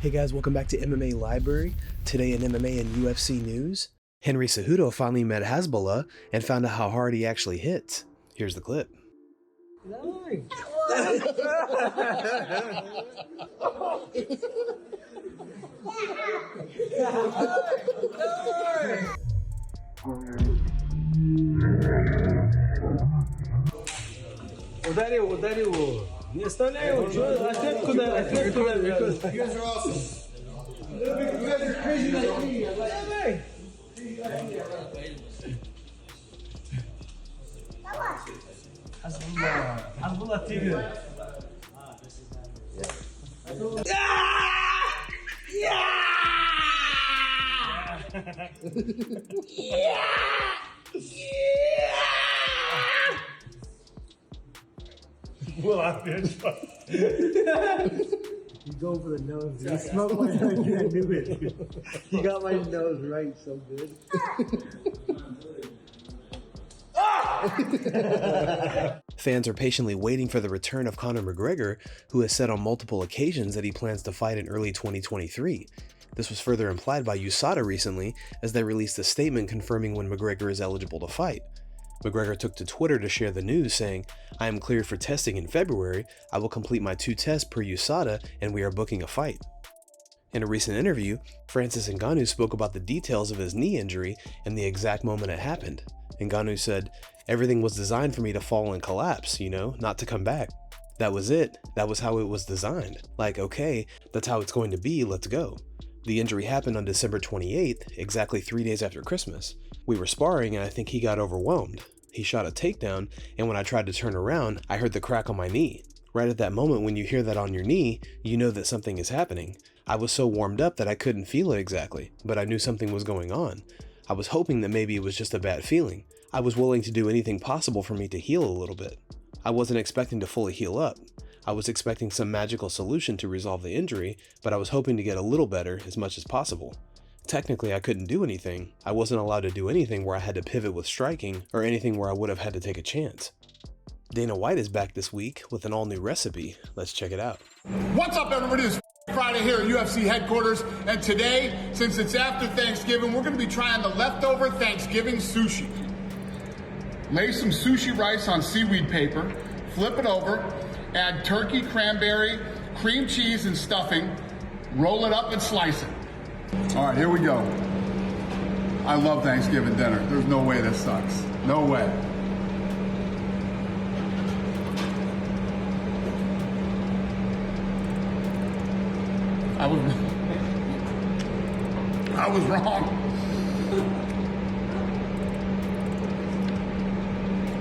Hey guys, welcome back to MMA Library. Today in MMA and UFC news, Henry Cejudo finally met Hasbulla and found out how hard he actually hits. Here's the clip. You guys are awesome. You guys are crazy like me. Hasbulla TV. Well, I did. You go for the nose. You smoked my nose. I knew it. You got my nose right so good. Fans are patiently waiting for the return of Conor McGregor, who has said on multiple occasions that he plans to fight in early 2023. This was further implied by USADA recently, as they released a statement confirming when McGregor is eligible to fight. McGregor took to Twitter to share the news, saying, "I am cleared for testing in February. I will complete my 2 tests per USADA, and we are booking a fight." In a recent interview, Francis Ngannou spoke about the details of his knee injury and the exact moment it happened. Ngannou said, "Everything was designed for me to fall and collapse, not to come back. That was it. That was how it was designed. Like, okay, that's how it's going to be, let's go." The injury happened on December 28th, exactly 3 days after Christmas. We were sparring and I think he got overwhelmed. He shot a takedown, and when I tried to turn around, I heard the crack on my knee. Right at that moment, when you hear that on your knee, you know that something is happening. I was so warmed up that I couldn't feel it exactly, but I knew something was going on. I was hoping that maybe it was just a bad feeling. I was willing to do anything possible for me to heal a little bit. I wasn't expecting to fully heal up. I was expecting some magical solution to resolve the injury, but I was hoping to get a little better as much as possible. Technically, I couldn't do anything. I wasn't allowed to do anything where I had to pivot with striking, or anything where I would have had to take a chance. Dana White is back this week with an all-new recipe. Let's check it out. What's up, everybody? It's Friday here at UFC headquarters, and today, since it's after Thanksgiving, we're going to be trying the leftover Thanksgiving sushi. Lay some sushi rice on seaweed paper, flip it over, add turkey, cranberry, cream cheese, and stuffing, roll it up and slice it. All right, here we go. I love Thanksgiving dinner. There's no way this sucks. No way. I was wrong.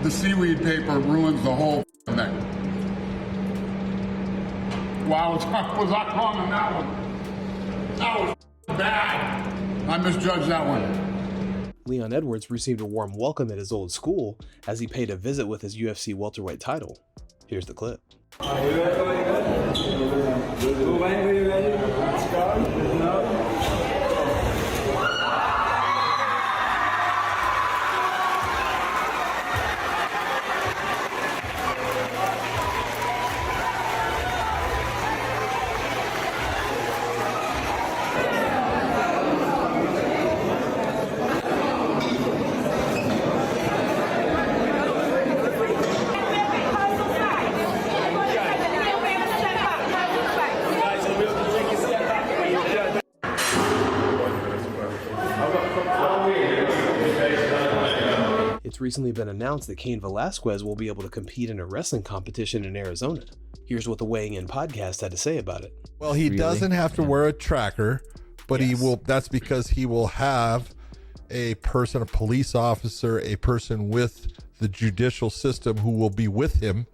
The seaweed paper ruins the whole thing. Wow, was I wrong on that one? That was bad. I misjudged that one. Leon Edwards received a warm welcome at his old school as he paid a visit with his UFC welterweight title. Here's the clip. It's recently been announced that Cain Velasquez will be able to compete in a wrestling competition in Arizona. Here's what the Weighing In podcast had to say about it. Well, he doesn't have to wear a tracker, but he will. That's because he will have a person, a police officer, a person with the judicial system who will be with him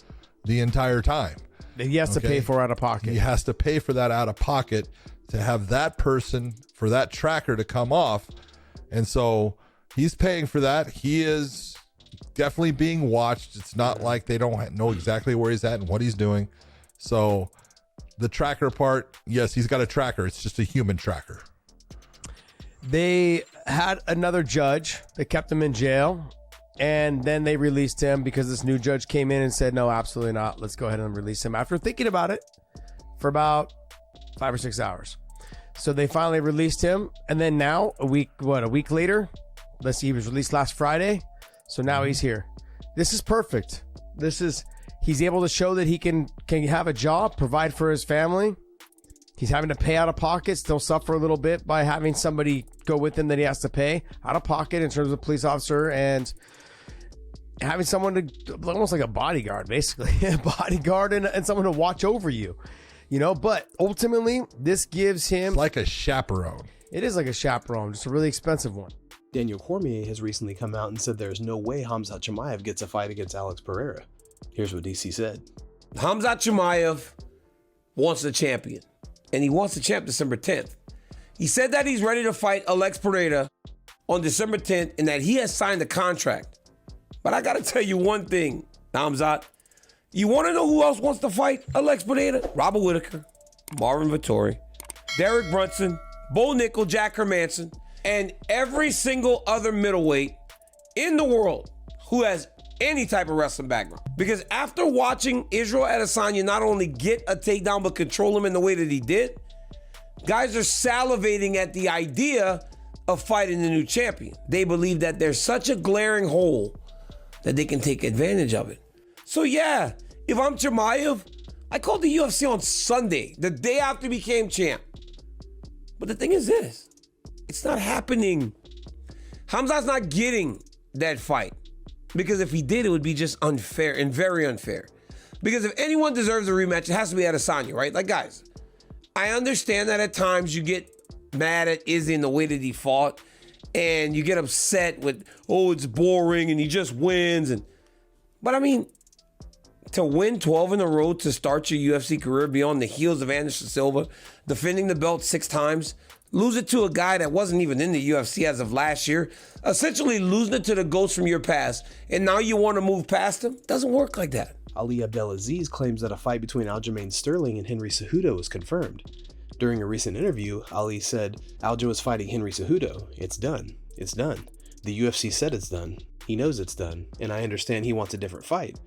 the entire time. He has to pay for out of pocket. He has to pay for that out of pocket to have that person, for that tracker to come off. And so he's paying for that. He is definitely being watched. It's not like they don't know exactly where he's at and what he's doing. So the tracker part, yes, he's got a tracker. It's just a human tracker. They had another judge that kept him in jail, and then they released him because this new judge came in and said, no, absolutely not. Let's go ahead and release him after thinking about it for about 5 or 6 hours. So they finally released him, and then now a week later, let's see, he was released last Friday. So now he's here. This is perfect. He's able to show that he can have a job, provide for his family. He's having to pay out of pocket, still suffer a little bit by having somebody go with him that he has to pay out of pocket in terms of a police officer, and having someone to, almost like a bodyguard, basically, a bodyguard and someone to watch over you, you know. But ultimately, this gives him It's like a chaperone. It is like a chaperone, just a really expensive one. Daniel Cormier has recently come out and said there's no way Khamzat Chimaev gets a fight against Alex Pereira. Here's what DC said. Khamzat Chimaev wants the champion, and he wants the champ December 10th. He said that he's ready to fight Alex Pereira on December 10th and that he has signed a contract. But I got to tell you one thing, Khamzat. You want to know who else wants to fight Alex Pereira? Robert Whitaker, Marvin Vettori, Derek Brunson, Bo Nickel, Jack Hermanson, and every single other middleweight in the world who has any type of wrestling background. Because after watching Israel Adesanya not only get a takedown but control him in the way that he did, guys are salivating at the idea of fighting the new champion. They believe that there's such a glaring hole that they can take advantage of it. So yeah, if I'm Chimaev, I called the UFC on Sunday, the day after he became champ. But the thing is this, it's not happening. Khamzat's not getting that fight. Because if he did, it would be just unfair and very unfair. Because if anyone deserves a rematch, it has to be Adesanya, right? Like, guys, I understand that at times you get mad at Izzy and the way that he fought, and you get upset with, oh, it's boring, and he just wins. But I mean, to win 12 in a row to start your UFC career, be on the heels of Anderson Silva, defending the belt 6 times, lose it to a guy that wasn't even in the UFC as of last year, essentially losing it to the ghost from your past, and now you want to move past him? Doesn't work like that. Ali Abdelaziz claims that a fight between Aljamain Sterling and Henry Cejudo was confirmed. During a recent interview, Ali said, Aljo is fighting Henry Cejudo. It's done. It's done. The UFC said it's done. He knows it's done, and I understand he wants a different fight.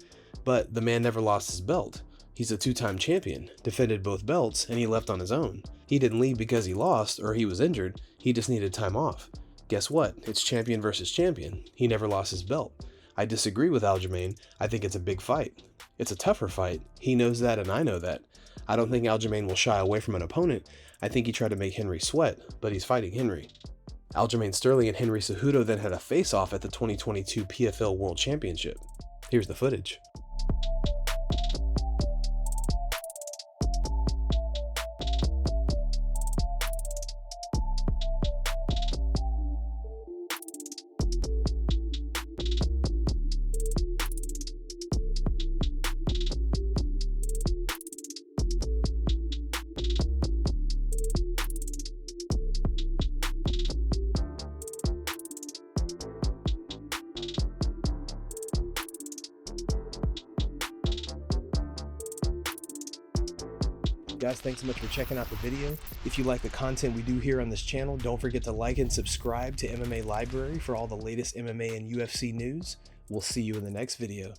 But the man never lost his belt. He's a 2-time champion, defended both belts, and he left on his own. He didn't leave because he lost or he was injured. He just needed time off. Guess what? It's champion versus champion. He never lost his belt. I disagree with Aljamain. I think it's a big fight. It's a tougher fight. He knows that and I know that. I don't think Aljamain will shy away from an opponent. I think he tried to make Henry sweat, but he's fighting Henry. Aljamain Sterling and Henry Cejudo then had a face-off at the 2022 PFL World Championship. Here's the footage. Guys, thanks so much for checking out the video. If you like the content we do here on this channel, don't forget to like and subscribe to MMA Library for all the latest MMA and UFC news. We'll see you in the next video.